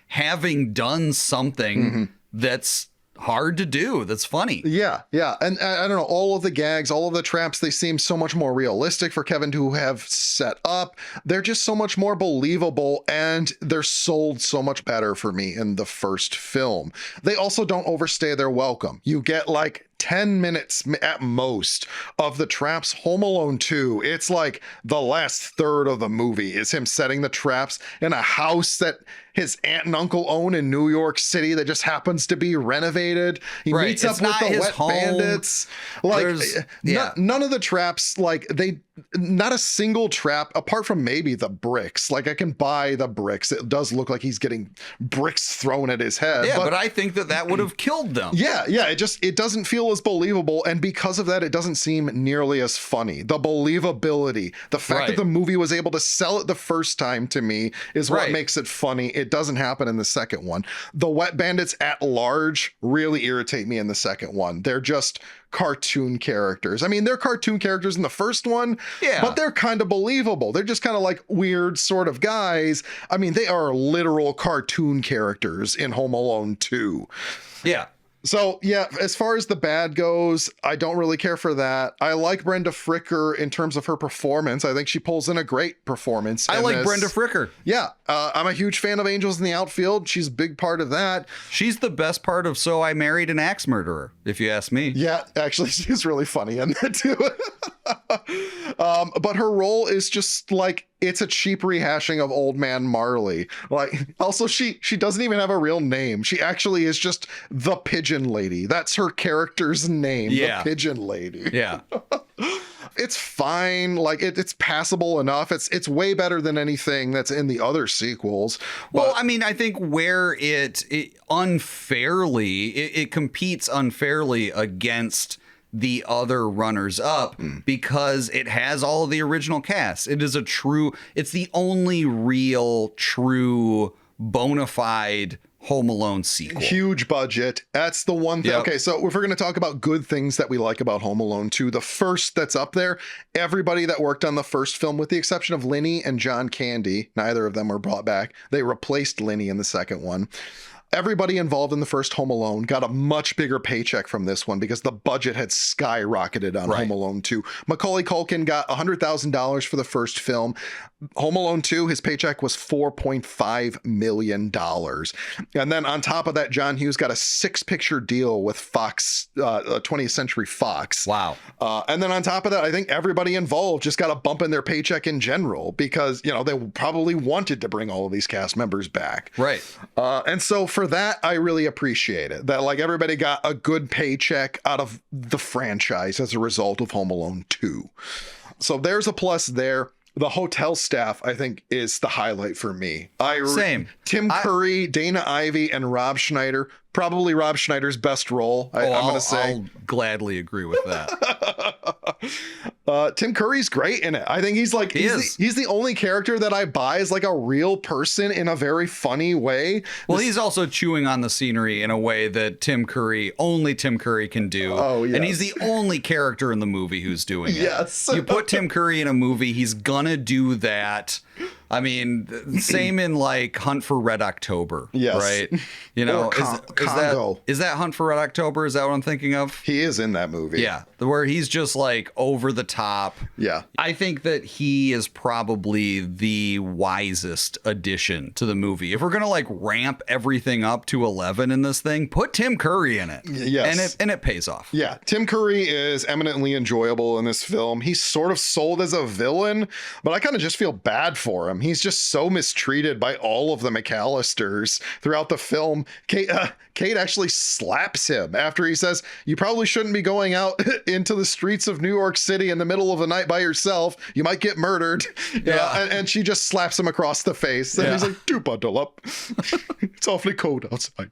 having done something that's hard to do, that's funny. Yeah. And I don't know, all of the gags, all of the traps, they seem so much more realistic for Kevin to have set up. They're just so much more believable, and they're sold so much better for me in the first film. They also don't overstay their welcome. You get like 10 minutes at most of the traps. Home Alone 2, it's like the last third of the movie is him setting the traps in a house that his aunt and uncle own in New York City that just happens to be renovated. He meets up with the Wet Bandits. None of the traps, not a single trap apart from maybe the bricks. I can buy the bricks. It does look like he's getting bricks thrown at his head. Yeah, but I think that would have killed them. Yeah. It doesn't feel as believable, and because of that, it doesn't seem nearly as funny. The believability, the fact that the movie was able to sell it the first time to me is what makes it funny. It doesn't happen in the second one. The Wet Bandits at large really irritate me in the second one. They're just cartoon characters. I mean, they're cartoon characters in the first one, but they're kind of believable. They're just kind of like weird sort of guys. I mean, they are literal cartoon characters in Home Alone 2. Yeah. So, as far as the bad goes, I don't really care for that. I like Brenda Fricker in terms of her performance. I think she pulls in a great performance. I like Brenda Fricker. Yeah, I'm a huge fan of Angels in the Outfield. She's a big part of that. She's the best part of So I Married an Axe Murderer, if you ask me. Yeah, actually, she's really funny in that too. But her role is just it's a cheap rehashing of Old Man Marley. Also, she doesn't even have a real name. She actually is just the Pigeon Lady. That's her character's name, the Pigeon Lady. Yeah. It's fine. It's passable enough. It's way better than anything that's in the other sequels. Well, I mean, I think where it competes unfairly against the other runners up because it has all of the original cast. It's the only real, true, bona fide Home Alone sequel. Huge budget. That's the one thing. Yep. Okay, so if we're going to talk about good things that we like about Home Alone 2, the first that's up there, everybody that worked on the first film, with the exception of Linny and John Candy, neither of them were brought back. They replaced Linny in the second one. Everybody involved in the first Home Alone got a much bigger paycheck from this one because the budget had skyrocketed on Home Alone 2. Macaulay Culkin got $100,000 for the first film. Home Alone 2, his paycheck was $4.5 million. And then on top of that, John Hughes got a 6-picture deal with Fox, 20th Century Fox. Wow. And then on top of that, I think everybody involved just got a bump in their paycheck in general because, they probably wanted to bring all of these cast members back. Right. And so for that, I really appreciate it. That everybody got a good paycheck out of the franchise as a result of Home Alone 2. So there's a plus there. The hotel staff, I think, is the highlight for me. Same. Tim Curry, Dana Ivey, and Rob Schneider. Probably Rob Schneider's best role, I'm going to say. I'll gladly agree with that. Tim Curry's great in it. I think he's the only character that I buy as a real person in a very funny way. Well, he's also chewing on the scenery in a way that only Tim Curry can do. Oh, yes. And he's the only character in the movie who's doing it. Yes. You put Tim Curry in a movie, he's gonna do that I mean, same in like Hunt for Red October, Yes. right? You know, Or Congo. is that Hunt for Red October? Is that what I'm thinking of? He is in that movie. Yeah, where he's just like over the top. Yeah. I think that he is probably the wisest addition to the movie. If we're gonna like ramp everything up to 11 in this thing, put Tim Curry in it. Yes. And it pays off. Yeah, Tim Curry is eminently enjoyable in this film. He's sort of sold as a villain, but I kind of just feel bad for him. He's just so mistreated by all of the McAllisters throughout the film. Kate actually slaps him after he says, "You probably shouldn't be going out into the streets of New York City in the middle of the night by yourself. You might get murdered." Yeah. And she just slaps him across the face. And he's like, "Do bundle up. It's awfully cold outside."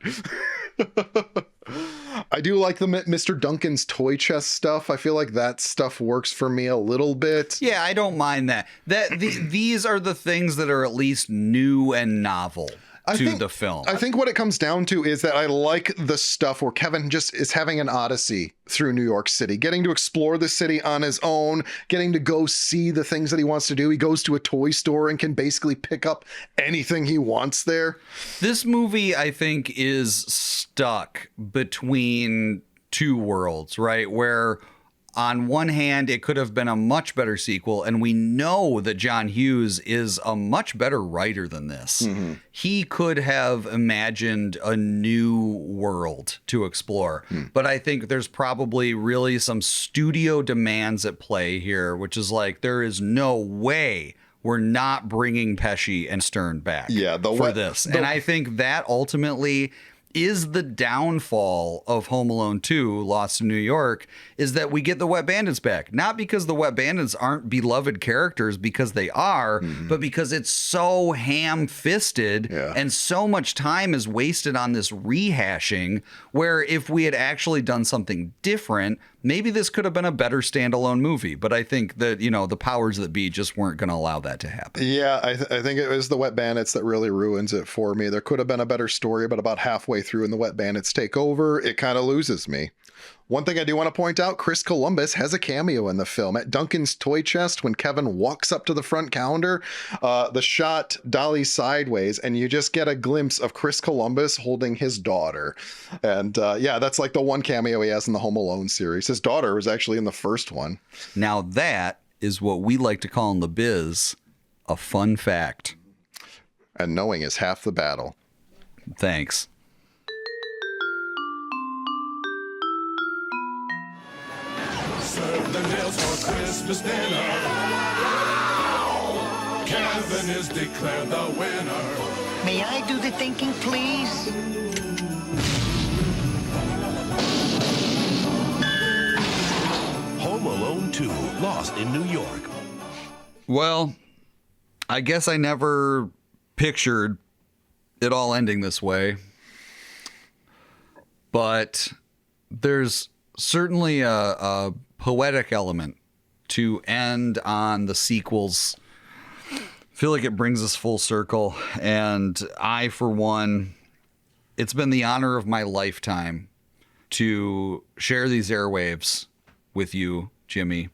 I do like the Mr. Duncan's toy chest stuff. I feel like that stuff works for me a little bit. Yeah, I don't mind that. These are the things that are at least new and novel to the film. I think what it comes down to is that I like the stuff where Kevin just is having an odyssey through New York City, getting to explore the city on his own, getting to go see the things that he wants to do. He goes to a toy store and can basically pick up anything he wants there. This movie, I think, is stuck between two worlds, right? Where on one hand, it could have been a much better sequel, and we know that John Hughes is a much better writer than this. Mm-hmm. He could have imagined a new world to explore, but I think there's probably really some studio demands at play here, which is like, there is no way we're not bringing Pesci and Stern back for this. And I think that ultimately is the downfall of Home Alone 2, Lost in New York, is that we get the Wet Bandits back. Not because the Wet Bandits aren't beloved characters, because they are, but because it's so ham-fisted and so much time is wasted on this rehashing, where if we had actually done something different, maybe this could have been a better standalone movie. But I think that, you know, the powers that be just weren't going to allow that to happen. Yeah, I think it was the Wet Bandits that really ruins it for me. There could have been a better story, but about halfway through and the Wet Bandits take over, it kind of loses me. One thing I do want to point out, Chris Columbus has a cameo in the film. At Duncan's toy chest, when Kevin walks up to the front counter, the shot dollies sideways, and you just get a glimpse of Chris Columbus holding his daughter. And that's like the one cameo he has in the Home Alone series. His daughter was actually in the first one. Now that is what we like to call in the biz a fun fact. And knowing is half the battle. Thanks. Serve the meals for Christmas dinner. Kevin is declared the winner. May I do the thinking, please? Home Alone 2, Lost in New York. Well, I guess I never pictured it all ending this way. But there's certainly a poetic element to end on the sequels. I feel like it brings us full circle. And I, for one, it's been the honor of my lifetime to share these airwaves with you, Jimmy,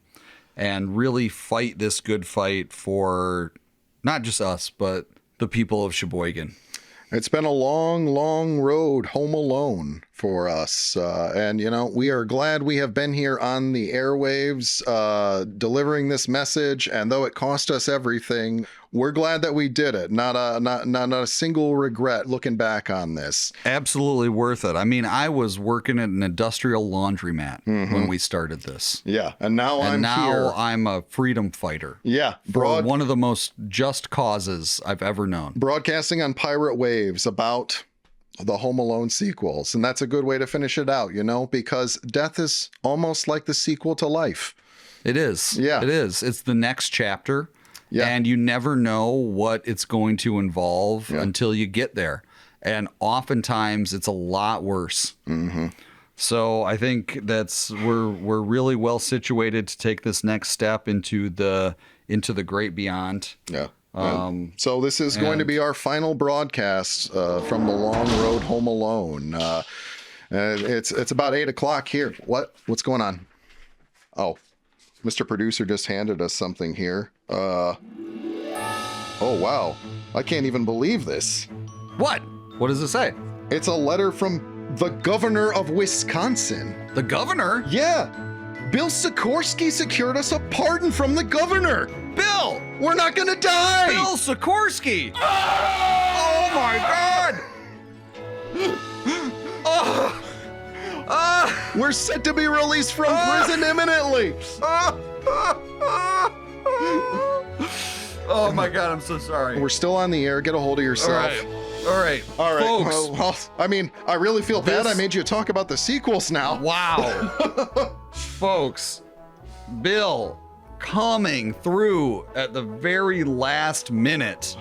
and really fight this good fight for not just us, but the people of Sheboygan. It's been a long, long road home alone for us. And, you know, we are glad we have been here on the airwaves delivering this message. And though it cost us everything, we're glad that we did it. Not a single regret looking back on this. Absolutely worth it. I mean, I was working at an industrial laundromat when we started this. Yeah. And now I'm a freedom fighter. Yeah. For one of the most just causes I've ever known. Broadcasting on pirate waves about the Home Alone sequels. And that's a good way to finish it out, you know, because death is almost like the sequel to life. It is. Yeah. It is. It's the next chapter. Yeah. And you never know what it's going to involve until you get there. And oftentimes it's a lot worse. Mm-hmm. So I think we're really well situated to take this next step into the great beyond. Yeah. So this is going to be our final broadcast from the long road home alone. It's about 8:00 here. What's going on? Oh, Mr. Producer just handed us something here. Oh, wow. I can't even believe this. What? What does it say? It's a letter from the governor of Wisconsin. The governor? Yeah. Bill Sikorsky secured us a pardon from the governor. Bill! We're not gonna die! Bill Sikorsky! Oh my God! We're set to be released from prison imminently. Oh my God, I'm so sorry. We're still on the air. Get a hold of yourself. All right. Folks. Well, I mean, I really feel bad I made you talk about the sequels now. Wow. Folks, Bill coming through at the very last minute.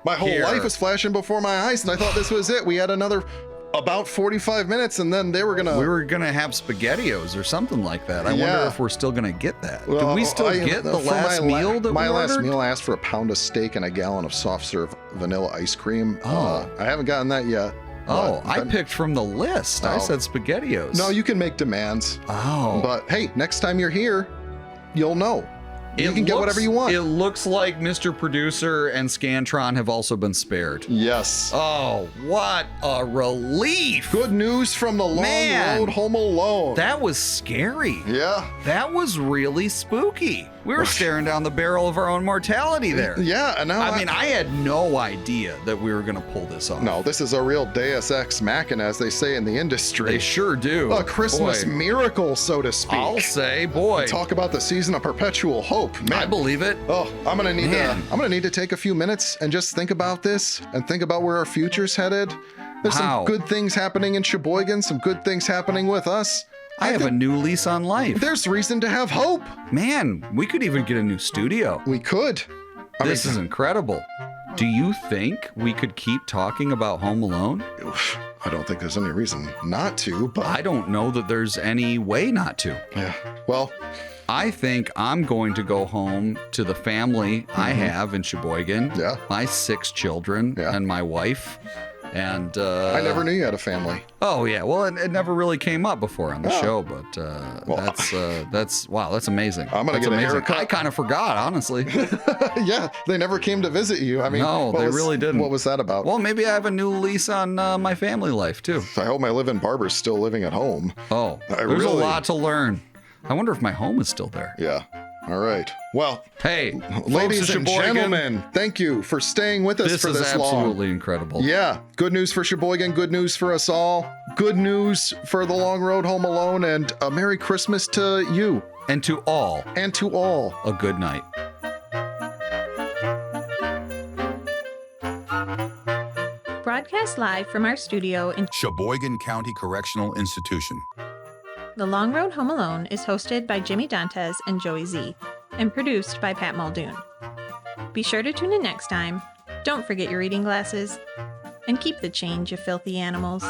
My whole Here. life was flashing before my eyes, and I thought this was it. We had another about 45 minutes, and then they were gonna... We were gonna have SpaghettiOs or something like that. I Yeah. wonder if we're still gonna get that. Well, Did we still get the for last meal that my we last ordered? meal, I asked for a pound of steak and a gallon of soft serve vanilla ice cream. Oh. I haven't gotten that yet. Oh, but I then- picked from the list. I Oh. said SpaghettiOs. No, you can make demands. Oh. But hey, next time you're here, you'll know. You can get whatever you want. It looks like Mr. Producer and Scantron have also been spared. Yes. Oh, what a relief. Good news from the long Man. road home alone. That was scary. Yeah. That was really spooky. We were staring down the barrel of our own mortality there. Yeah, and now I mean, I had no idea that we were going to pull this off. No, this is a real Deus Ex Machina, as they say in the industry. They sure do. A Christmas Boy, miracle, so to speak. I'll say, boy. Talk about the season of perpetual hope. Man, I believe it. Oh, I'm gonna need to take a few minutes and just think about this and think about where our future's headed. There's Wow. some good things happening in Sheboygan, some good things happening with us. I have a new lease on life. There's reason to have hope. Man, we could even get a new studio. We could. This is incredible. Do you think we could keep talking about Home Alone? I don't think there's any reason not to, but I don't know that there's any way not to. yeah. Well, I think I'm going to go home to the family I have in Sheboygan. Yeah. My 6 children Yeah. and my wife. And I never knew you had a family. Oh yeah, well it never really came up before on the Oh. show, but that's wow, that's amazing. I'm gonna That's get a amazing. haircut. I kind of forgot, honestly. Yeah, they never came to visit you. I mean, No, they really didn't. What was that about? Well, maybe I have a new lease on my family life too. I hope my live-in barber's still living at home. Oh, I there's a really- lot to learn. I wonder if my home is still there. Yeah. All right. Well, Hey, folks ladies of and Sheboygan, gentlemen, thank you for staying with us this for is this long. absolutely incredible. Yeah, good news for Sheboygan, good news for us all, good news for the long road home alone, and a Merry Christmas to you And to all, and to all. a good night. Broadcast live from our studio in Sheboygan County Correctional Institution. The Long Road Home Alone is hosted by Jimmy Dantes and Joey Z, and produced by Pat Muldoon. Be sure to tune in next time. Don't forget your reading glasses, and keep the change, you filthy animals.